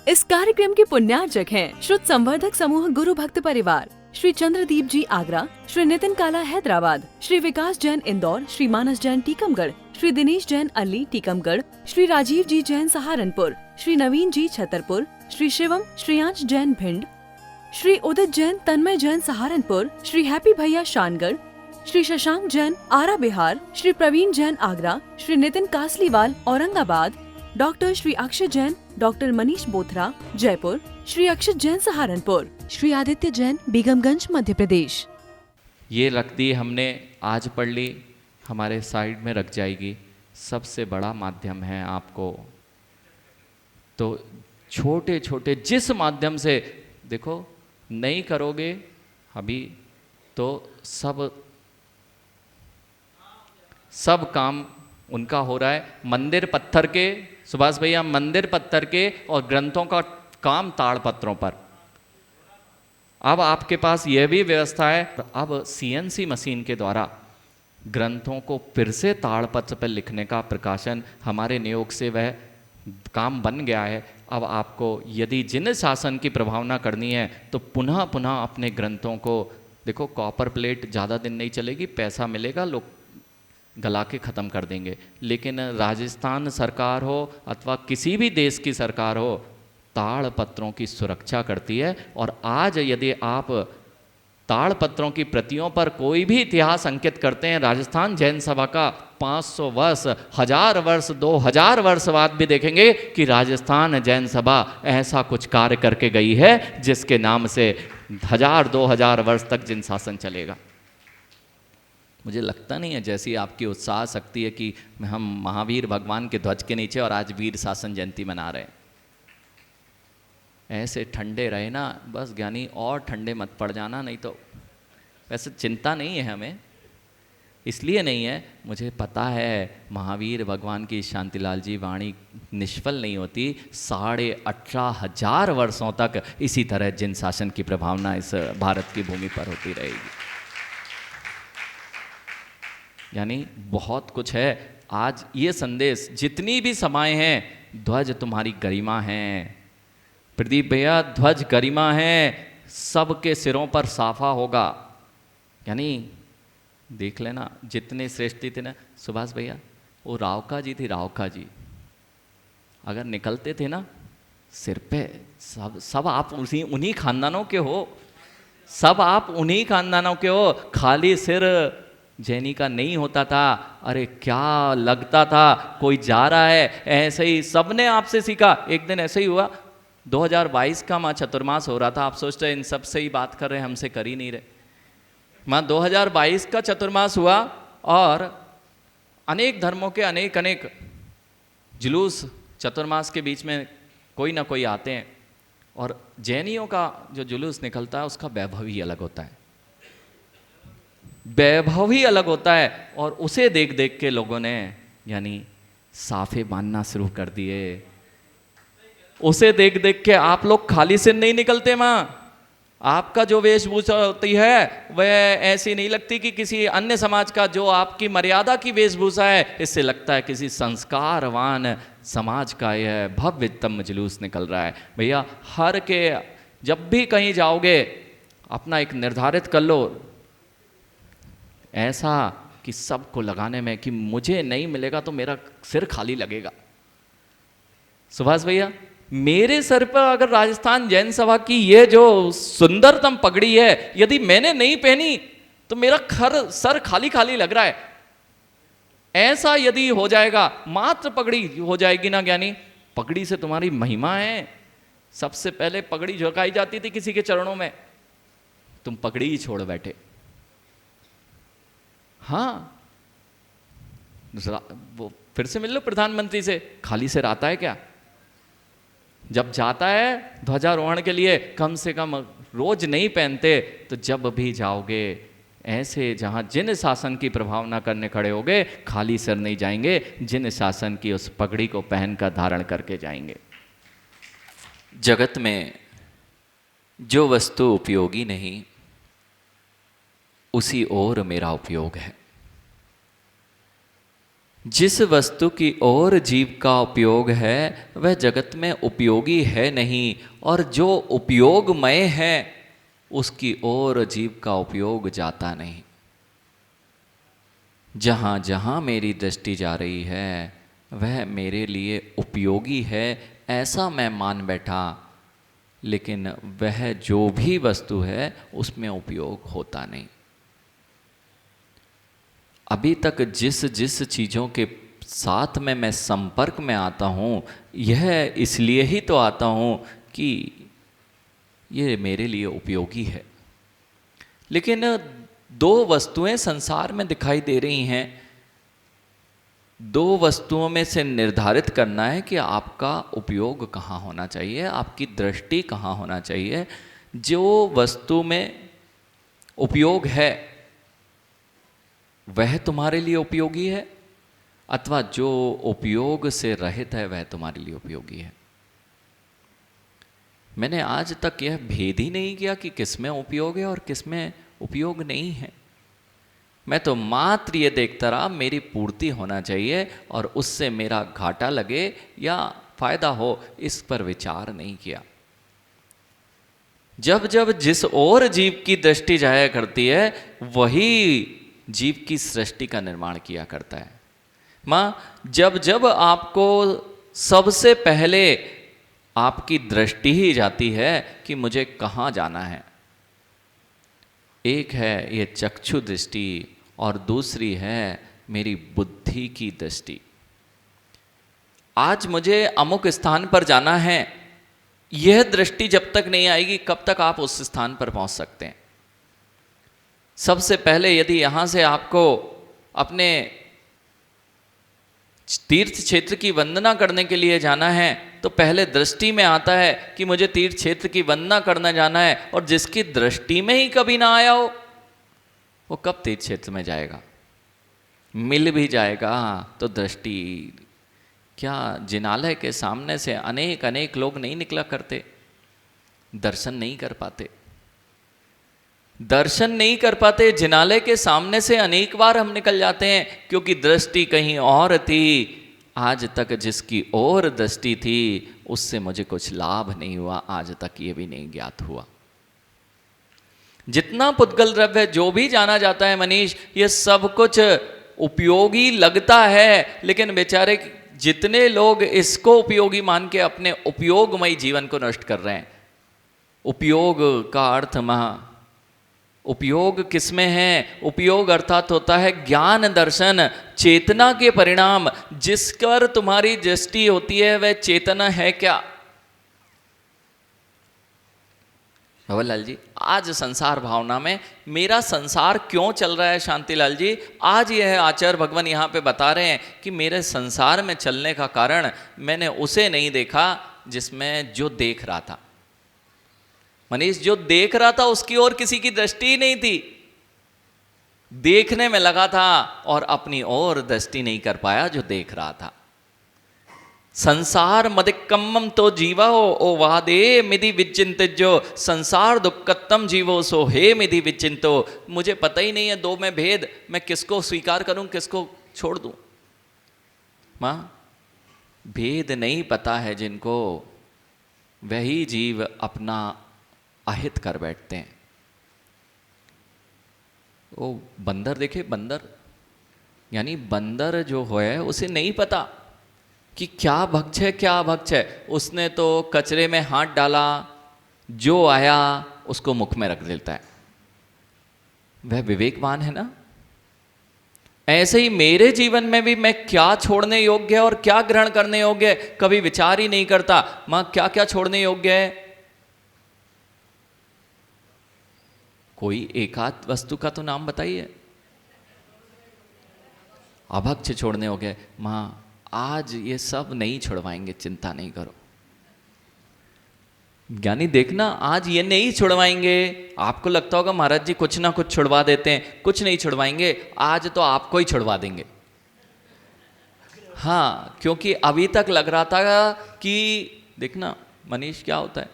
इस कार्यक्रम के पुण्यार्चक हैं श्रुत संवर्धक समूह गुरु भक्त परिवार, श्री चंद्रदीप जी आगरा, श्री नितिन काला हैदराबाद, श्री विकास जैन इंदौर, श्री मानस जैन टीकमगढ़, श्री दिनेश जैन अली टीकमगढ़, श्री राजीव जी जैन सहारनपुर, श्री नवीन जी छतरपुर, श्री शिवम श्रीयांश जैन भिंड, श्री उदित जैन तन्मय जैन सहारनपुर, श्री हैप्पी भैया शानगढ़, श्री शशांक जैन आरा बिहार, श्री प्रवीण जैन आगरा, श्री नितिन कासलीवाल औरंगाबाद, डॉक्टर श्री अक्षय जैन, डॉक्टर मनीष बोथरा जयपुर, श्री अक्षत जैन सहारनपुर, श्री आदित्य जैन बेगमगंज मध्य प्रदेश। ये रख दी हमने, आज पढ़ ली, हमारे साइड में रख जाएगी। सबसे बड़ा माध्यम है आपको, तो छोटे छोटे जिस माध्यम से देखो नहीं करोगे अभी तो सब काम उनका हो रहा है। मंदिर पत्थर के, सुभाष भैया, मंदिर पत्थर के और ग्रंथों का काम ताड़पत्रों पर। अब आपके पास यह भी व्यवस्था है, अब सीएनसी मशीन के द्वारा ग्रंथों को फिर से ताड़पत्र पर लिखने का प्रकाशन हमारे नियोग से वह काम बन गया है। अब आपको यदि जिन शासन की प्रभावना करनी है तो पुनः पुनः अपने ग्रंथों को देखो, कॉपर प्लेट ज़्यादा दिन नहीं चलेगी, पैसा मिलेगा, लोग गला के ख़त्म कर देंगे। लेकिन राजस्थान सरकार हो अथवा किसी भी देश की सरकार हो, ताड़पत्रों की सुरक्षा करती है। और आज यदि आप ताड़पत्रों की प्रतियों पर कोई भी इतिहास अंकित करते हैं, राजस्थान जैन सभा का 500 वर्ष, 1000 वर्ष, 2000 वर्ष बाद भी देखेंगे कि राजस्थान जैन सभा ऐसा कुछ कार्य करके गई है जिसके नाम से 1000-2000 वर्ष तक जिन शासन चलेगा। मुझे लगता नहीं है जैसी आपकी उत्साह शक्ति है कि हम महावीर भगवान के ध्वज के नीचे और आज वीर शासन जयंती मना रहे हैं। ऐसे ठंडे रहे ना बस ज्ञानी, और ठंडे मत पड़ जाना, नहीं तो वैसे चिंता नहीं है हमें, इसलिए नहीं है, मुझे पता है महावीर भगवान की शांतिलाल जी वाणी निष्फल नहीं होती। 18,500 वर्षों तक इसी तरह जिन शासन की प्रभावना इस भारत की भूमि पर होती रहेगी। यानी बहुत कुछ है। आज ये संदेश, जितनी भी सभाएं हैं, ध्वज तुम्हारी गरिमा है। प्रदीप भैया, ध्वज गरिमा है, सबके सिरों पर साफा होगा। यानी देख लेना जितने श्रेष्ठी थे ना, सुभाष भैया, वो रावका जी थी, रावका जी अगर निकलते थे ना सिर पे, सब आप उन्हीं खानदानों के हो, सब आप उन्हीं खानदानों के हो। खाली सिर जैनी का नहीं होता था। अरे क्या लगता था, कोई जा रहा है ऐसे ही, सबने आपसे सीखा। एक दिन ऐसे ही हुआ, 2022 का माँ चतुर्मास हो रहा था। आप सोचते हैं इन सब से ही बात कर रहे हैं, हमसे कर ही नहीं रहे। माँ 2022 का चतुर्मास हुआ और अनेक धर्मों के अनेक जुलूस चतुर्मास के बीच में कोई ना कोई आते हैं। और जैनियों का जो जुलूस निकलता है उसका वैभव ही अलग होता है, वैभव ही अलग होता है। और उसे देख देख के लोगों ने यानी साफे बांधना शुरू कर दिए। उसे देख देख के आप लोग खाली से नहीं निकलते माँ। आपका जो वेशभूषा होती है वह ऐसी नहीं लगती कि किसी अन्य समाज का जो आपकी मर्यादा की वेशभूषा है, इससे लगता है किसी संस्कारवान समाज का यह भव्यतम जुलूस निकल रहा है। भैया, हर के जब भी कहीं जाओगे अपना एक निर्धारित कर लो, ऐसा कि सबको लगाने में कि मुझे नहीं मिलेगा तो मेरा सिर खाली लगेगा। सुभाष भैया, मेरे सर पर अगर राजस्थान जैन सभा की ये जो सुंदरतम पगड़ी है, यदि मैंने नहीं पहनी तो मेरा सर खाली खाली लग रहा है। ऐसा यदि हो जाएगा, मात्र पगड़ी हो जाएगी ना ज्ञानी, पगड़ी से तुम्हारी महिमा है। सबसे पहले पगड़ी झुकाई जाती थी किसी के चरणों में, तुम पगड़ी ही छोड़ बैठे। हाँ, वो फिर से मिल लो प्रधानमंत्री से, खाली सिर आता है क्या? जब जाता है ध्वजारोहण के लिए, कम से कम रोज नहीं पहनते, तो जब भी जाओगे ऐसे जहां जिन शासन की प्रभावना करने खड़े होगे, खाली सिर नहीं जाएंगे, जिन शासन की उस पगड़ी को पहनकर धारण करके जाएंगे। जगत में जो वस्तु उपयोगी नहीं, उसी ओर मेरा उपयोग है। जिस वस्तु की ओर जीव का उपयोग है वह जगत में उपयोगी है नहीं, और जो उपयोगमय है उसकी ओर जीव का उपयोग जाता नहीं। जहाँ जहाँ मेरी दृष्टि जा रही है वह मेरे लिए उपयोगी है ऐसा मैं मान बैठा, लेकिन वह जो भी वस्तु है उसमें उपयोग होता नहीं। अभी तक जिस जिस चीज़ों के साथ में मैं संपर्क में आता हूँ, यह इसलिए ही तो आता हूँ कि ये मेरे लिए उपयोगी है। लेकिन दो वस्तुएं संसार में दिखाई दे रही हैं, दो वस्तुओं में से निर्धारित करना है कि आपका उपयोग कहाँ होना चाहिए, आपकी दृष्टि कहाँ होना चाहिए। जो वस्तु में उपयोग है वह तुम्हारे लिए उपयोगी है, अथवा जो उपयोग से रहित है वह तुम्हारे लिए उपयोगी है। मैंने आज तक यह भेद ही नहीं किया कि किसमें उपयोग है और किसमें उपयोग नहीं है। मैं तो मात्र ये देखता रहा मेरी पूर्ति होना चाहिए, और उससे मेरा घाटा लगे या फायदा हो इस पर विचार नहीं किया। जब जब जिस ओर जीव की दृष्टि जाया करती है वही जीव की सृष्टि का निर्माण किया करता है। माँ, जब जब आपको सबसे पहले आपकी दृष्टि ही जाती है कि मुझे कहाँ जाना है, एक है ये चक्षु दृष्टि और दूसरी है मेरी बुद्धि की दृष्टि। आज मुझे अमुक स्थान पर जाना है, यह दृष्टि जब तक नहीं आएगी कब तक आप उस स्थान पर पहुंच सकते हैं। सबसे पहले यदि यहाँ से आपको अपने तीर्थ क्षेत्र की वंदना करने के लिए जाना है तो पहले दृष्टि में आता है कि मुझे तीर्थ क्षेत्र की वंदना करने जाना है, और जिसकी दृष्टि में ही कभी ना आया हो वो कब तीर्थ क्षेत्र में जाएगा। मिल भी जाएगा तो दृष्टि क्या, जिनालय के सामने से अनेक अनेक लोग नहीं निकला करते, दर्शन नहीं कर पाते, दर्शन नहीं कर पाते। जिनालय के सामने से अनेक बार हम निकल जाते हैं क्योंकि दृष्टि कहीं और थी। आज तक जिसकी ओर दृष्टि थी उससे मुझे कुछ लाभ नहीं हुआ, आज तक ये भी नहीं ज्ञात हुआ। जितना पुद्गल द्रव्य जो भी जाना जाता है मनीष, ये सब कुछ उपयोगी लगता है, लेकिन बेचारे जितने लोग इसको उपयोगी मान के अपने उपयोगमय जीवन को नष्ट कर रहे हैं। उपयोग का अर्थ उपयोग किसमें है? उपयोग अर्थात होता है ज्ञान दर्शन, चेतना के परिणाम। जिस पर तुम्हारी दृष्टि होती है वह चेतना है क्या? भवरलाल जी, आज संसार भावना में मेरा संसार क्यों चल रहा है शांतिलाल जी, आज यह आचार्य भगवान यहाँ पे बता रहे हैं कि मेरे संसार में चलने का कारण मैंने उसे नहीं देखा जिसमें जो देख रहा था। मनीष, जो देख रहा था उसकी ओर किसी की दृष्टि ही नहीं थी, देखने में लगा था और अपनी ओर दृष्टि नहीं कर पाया जो देख रहा था। संसार मदिक्कम्मम तो जीवा हो ओ वादे मिधि विचिंत, जो संसार दुक्कत्तम जीवो सो हे मिधि विचिंतो। मुझे पता ही नहीं है दो में भेद, मैं किसको स्वीकार करूं किसको छोड़ दूं। मां, भेद नहीं पता है जिनको, वही जीव अपना अहित कर बैठते हैं। वो बंदर देखे, बंदर यानी बंदर जो है उसे नहीं पता कि क्या भक्ष है क्या अभक्ष है। उसने तो कचरे में हाथ डाला, जो आया उसको मुख में रख देता है। वह विवेकवान है ना। ऐसे ही मेरे जीवन में भी मैं क्या छोड़ने योग्य है और क्या ग्रहण करने योग्य है कभी विचार ही नहीं करता। मां, क्या क्या छोड़ने योग्य है? कोई एकाध वस्तु का तो नाम बताइए। अभक्ष छोड़ने हो गए। मां, आज ये सब नहीं छुड़वाएंगे, चिंता नहीं करो। ज्ञानी देखना, आज ये नहीं छुड़वाएंगे। आपको लगता होगा महाराज जी कुछ ना कुछ छुड़वा देते हैं, कुछ नहीं छुड़वाएंगे। आज तो आपको ही छुड़वा देंगे। हाँ, क्योंकि अभी तक लग रहा था कि देखना मनीष क्या होता है,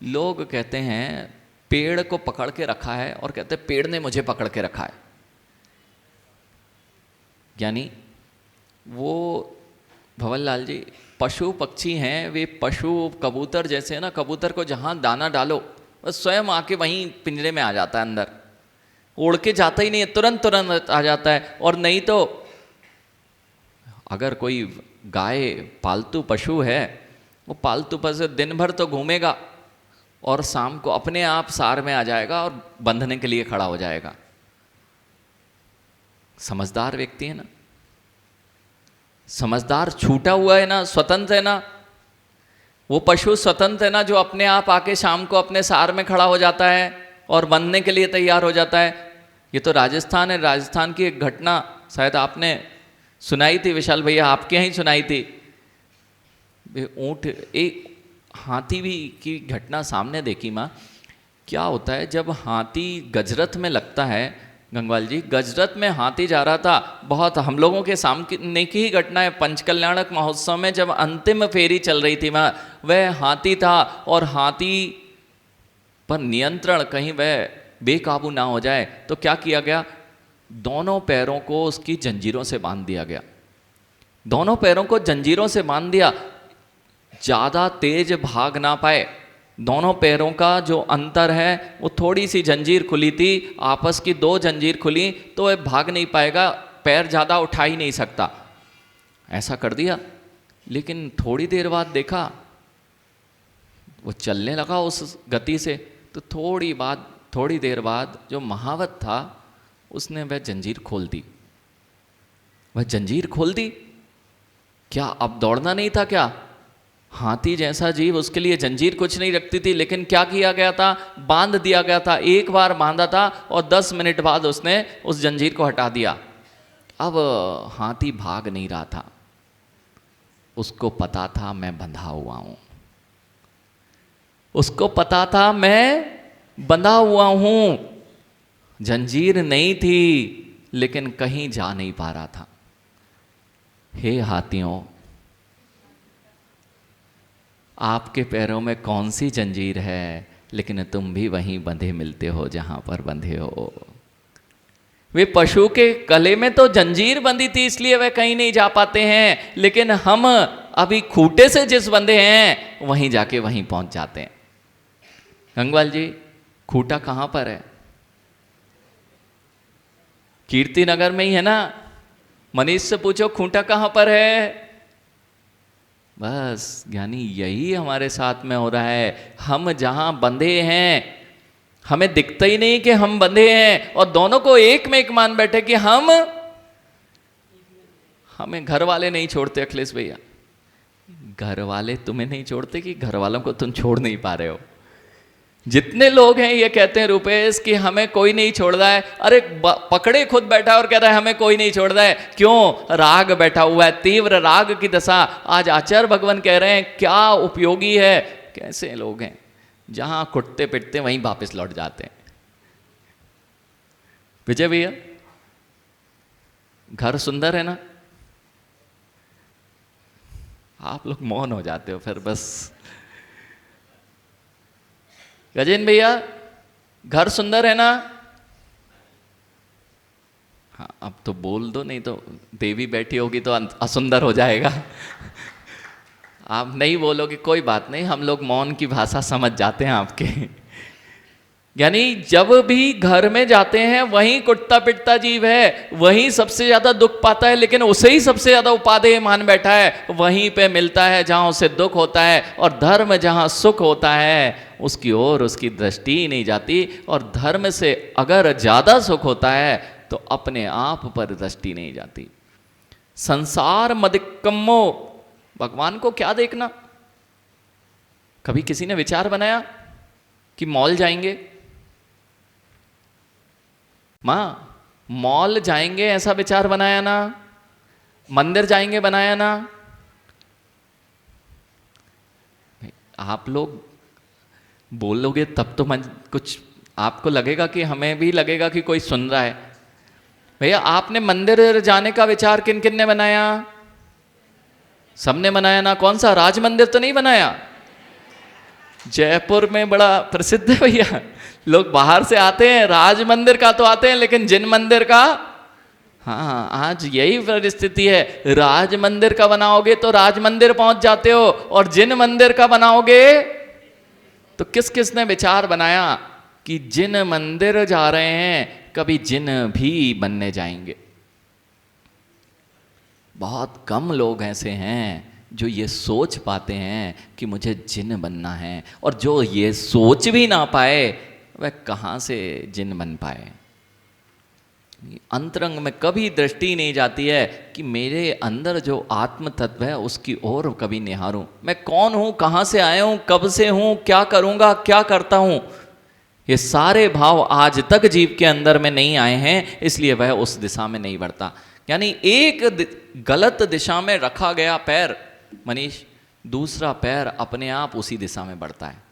लोग कहते हैं पेड़ को पकड़ के रखा है और कहते हैं पेड़ ने मुझे पकड़ के रखा है। यानी वो भंवरलाल जी पशु पक्षी हैं, वे पशु कबूतर जैसे हैं ना, कबूतर को जहाँ दाना डालो बस स्वयं आके वहीं पिंजरे में आ जाता है, अंदर उड़ के जाता ही नहीं है, तुरंत तुरंत आ जाता है। और नहीं तो अगर कोई गाय पालतू पशु है, वो पालतू पशु दिन भर तो घूमेगा और शाम को अपने आप सार में आ जाएगा और बंधने के लिए खड़ा हो जाएगा। समझदार व्यक्ति है ना, समझदार, छूटा हुआ है ना, स्वतंत्र है ना, वो पशु स्वतंत्र है ना, जो अपने आप आके शाम को अपने सार में खड़ा हो जाता है और बंधने के लिए तैयार हो जाता है। ये तो राजस्थान है, राजस्थान की एक घटना शायद आपने सुनाई थी विशाल भैया, आपके यहाँ ही सुनाई थी। ऊँट, एक हाथी भी की घटना सामने देखी माँ। क्या होता है जब हाथी गजरत में लगता है, गंगवाल जी गजरत में हाथी जा रहा था, बहुत हम लोगों के सामने की ही घटना है। पंचकल्याणक महोत्सव में जब अंतिम फेरी चल रही थी वहाँ, वह हाथी था और हाथी पर नियंत्रण कहीं वह बेकाबू ना हो जाए तो क्या किया गया, दोनों पैरों को उसकी जंजीरों से बांध दिया गया। दोनों पैरों को जंजीरों से बांध दिया, ज़्यादा तेज भाग ना पाए। दोनों पैरों का जो अंतर है वो थोड़ी सी जंजीर खुली थी, आपस की दो जंजीर खुली तो वह भाग नहीं पाएगा, पैर ज़्यादा उठा ही नहीं सकता। ऐसा कर दिया, लेकिन थोड़ी देर बाद देखा वो चलने लगा उस गति से, तो थोड़ी देर बाद जो महावत था उसने वह जंजीर खोल दी। वह जंजीर खोल दी, क्या अब दौड़ना नहीं था क्या? हाथी जैसा जीव, उसके लिए जंजीर कुछ नहीं रखती थी, लेकिन क्या किया गया था, बांध दिया गया था। एक बार बांधा था और 10 मिनट बाद उसने उस जंजीर को हटा दिया। अब हाथी भाग नहीं रहा था, उसको पता था मैं बंधा हुआ हूं, उसको पता था मैं बंधा हुआ हूं। जंजीर नहीं थी लेकिन कहीं जा नहीं पा रहा था। हे हाथियों, आपके पैरों में कौन सी जंजीर है, लेकिन तुम भी वहीं बंधे मिलते हो जहां पर बंधे हो। वे पशु के गले में तो जंजीर बंधी थी इसलिए वे कहीं नहीं जा पाते हैं, लेकिन हम अभी खूंटे से जिस बंधे हैं वहीं जाके वहीं पहुंच जाते हैं। गंगवाल जी, खूंटा कहां पर है? कीर्ति नगर में ही है ना। मनीष से पूछो खूंटा कहां पर है। बस यानी यही हमारे साथ में हो रहा है। हम जहां बंधे हैं हमें दिखता ही नहीं कि हम बंधे हैं, और दोनों को एक में एक मान बैठे कि हमें घर वाले नहीं छोड़ते। अखिलेश भैया, घर वाले तुम्हें नहीं छोड़ते कि घर वालों को तुम छोड़ नहीं पा रहे हो? जितने लोग हैं ये कहते हैं रुपेश कि हमें कोई नहीं छोड़ रहा है। अरे पकड़े खुद बैठा और कह रहा है हमें कोई नहीं छोड़ रहा है। क्यों? राग बैठा हुआ है, तीव्र राग की दशा। आज आचार्य भगवान कह रहे हैं क्या उपयोगी है। कैसे लोग हैं, जहां कुटते पिटते वहीं वापस लौट जाते हैं। विजय भैया, घर सुंदर है ना? आप लोग मौन हो जाते हो फिर। बस गजेंद्र भैया, घर सुंदर है ना? हाँ, अब तो बोल दो, नहीं तो देवी बैठी होगी तो असुंदर हो जाएगा। आप नहीं बोलोगे कोई बात नहीं, हम लोग मौन की भाषा समझ जाते हैं आपके। यानी जब भी घर में जाते हैं वहीं कुटता पिटता जीव है, वहीं सबसे ज्यादा दुख पाता है, लेकिन उसे ही सबसे ज्यादा उपादेय मान बैठा है। वहीं पे मिलता है जहां उसे दुख होता है, और धर्म जहां सुख होता है उसकी ओर उसकी दृष्टि ही नहीं जाती। और धर्म से अगर ज्यादा सुख होता है तो अपने आप पर दृष्टि नहीं जाती। संसार मदिक्कम्मो, भगवान को क्या देखना? कभी किसी ने विचार बनाया कि मॉल जाएंगे? माँ, मॉल जाएंगे ऐसा विचार बनाया ना? मंदिर जाएंगे बनाया ना? आप लोग बोलोगे तब तो कुछ आपको लगेगा कि हमें भी लगेगा कि कोई सुन रहा है। भैया, आपने मंदिर जाने का विचार किन किन ने बनाया? सबने बनाया ना? कौन सा? राज मंदिर तो नहीं बनाया? जयपुर में बड़ा प्रसिद्ध है भैया, लोग बाहर से आते हैं, राज मंदिर का तो आते हैं, लेकिन जिन मंदिर का हाँ, आज यही परिस्थिति है। राज मंदिर का बनाओगे तो राज मंदिर पहुंच जाते हो, और जिन मंदिर का बनाओगे तो किस किस ने विचार बनाया कि जिन मंदिर जा रहे हैं कभी जिन भी बनने जाएंगे। बहुत कम लोग ऐसे हैं जो ये सोच पाते हैं कि मुझे जिन बनना है, और जो ये सोच भी ना पाए वह कहाँ से जिन बन पाए। अंतरंग में कभी दृष्टि नहीं जाती है कि मेरे अंदर जो आत्म तत्व है उसकी ओर कभी निहारूं। मैं कौन हूं, कहां से आया हूं, कब से हूं, क्या करूंगा, क्या करता हूं। ये सारे भाव आज तक जीव के अंदर में नहीं आए हैं, इसलिए वह उस दिशा में नहीं बढ़ता। यानी एक गलत दिशा में रखा गया पैर मनीष, दूसरा पैर अपने आप उसी दिशा में बढ़ता है।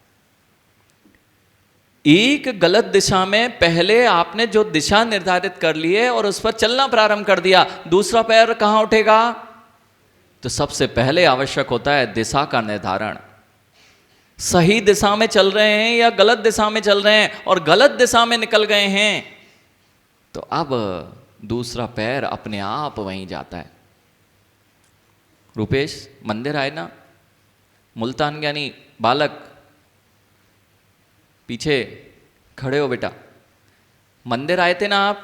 एक गलत दिशा में पहले आपने जो दिशा निर्धारित कर ली है और उस पर चलना प्रारंभ कर दिया, दूसरा पैर कहां उठेगा। तो सबसे पहले आवश्यक होता है दिशा का निर्धारण। सही दिशा में चल रहे हैं या गलत दिशा में चल रहे हैं, और गलत दिशा में निकल गए हैं तो अब दूसरा पैर अपने आप वहीं जाता है। रुपेश, मंदिर आए ना, मुल्तान ज्ञानी बालक पीछे खड़े हो बेटा। मंदिर आए थे ना आप,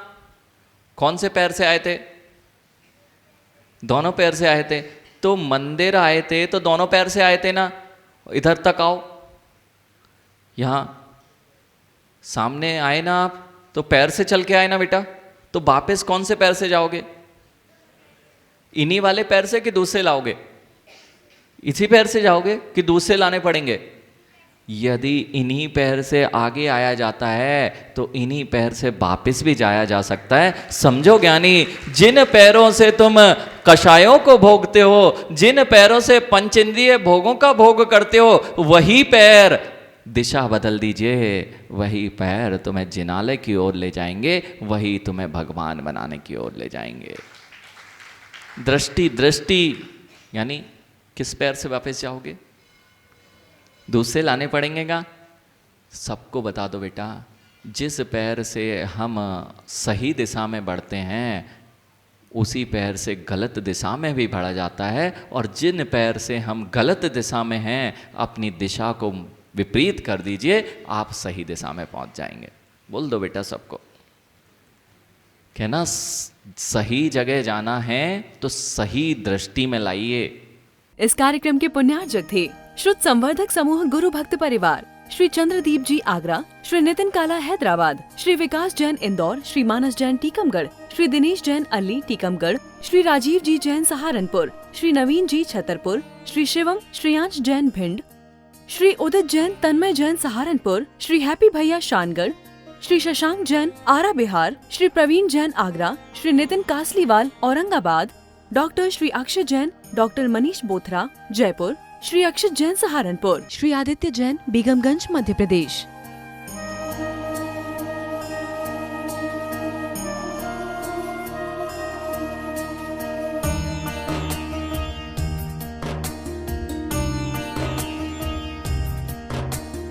कौन से पैर से आए थे? दोनों पैर से आए थे। तो मंदिर आए थे तो दोनों पैर से आए थे ना। इधर तक आओ, यहां सामने आए ना आप, तो पैर से चल के आए ना बेटा। तो वापस कौन से पैर से जाओगे? इन्हीं वाले पैर से कि दूसरे लाओगे? इसी पैर से जाओगे कि दूसरे लाने पड़ेंगे? यदि इन्हीं पैर से आगे आया जाता है तो इन्हीं पैर से वापस भी जाया जा सकता है। समझो ज्ञानी, जिन पैरों से तुम कषायों को भोगते हो, जिन पैरों से पंचेंद्रिय भोगों का भोग करते हो, वही पैर दिशा बदल दीजिए, वही पैर तुम्हें जिनालय की ओर ले जाएंगे, वही तुम्हें भगवान बनाने की ओर ले जाएंगे। दृष्टि यानी किस पैर से वापस जाओगे? दूसरे लाने पड़ेंगे का? सबको बता दो बेटा, जिस पैर से हम सही दिशा में बढ़ते हैं उसी पैर से गलत दिशा में भी बढ़ा जाता है, और जिन पैर से हम गलत दिशा में हैं अपनी दिशा को विपरीत कर दीजिए, आप सही दिशा में पहुंच जाएंगे। बोल दो बेटा सबको, कहना सही जगह जाना है तो सही दृष्टि में लाइए। इस कार्यक्रम के पुण्यार्जक थे श्रुत संवर्धक समूह गुरु भक्त परिवार, श्री चंद्रदीप जी आगरा, श्री नितिन काला हैदराबाद, श्री विकास जैन इंदौर, श्री मानस जैन टीकमगढ़, श्री दिनेश जैन अल्ली टीकमगढ़, श्री राजीव जी जैन सहारनपुर, श्री नवीन जी छतरपुर, श्री शिवम श्रेयांश जैन भिंड, श्री उदित जैन तन्मय जैन सहारनपुर, श्री हैप्पी भैया शानगढ़, श्री शशांक जैन आरा बिहार, श्री प्रवीण जैन आगरा, श्री नितिन कासलीवाल औरंगाबाद, डॉक्टर श्री अक्षय जैन, डॉक्टर मनीष बोथरा जयपुर, श्री अक्षत जैन सहारनपुर, श्री आदित्य जैन बेगमगंज मध्य प्रदेश।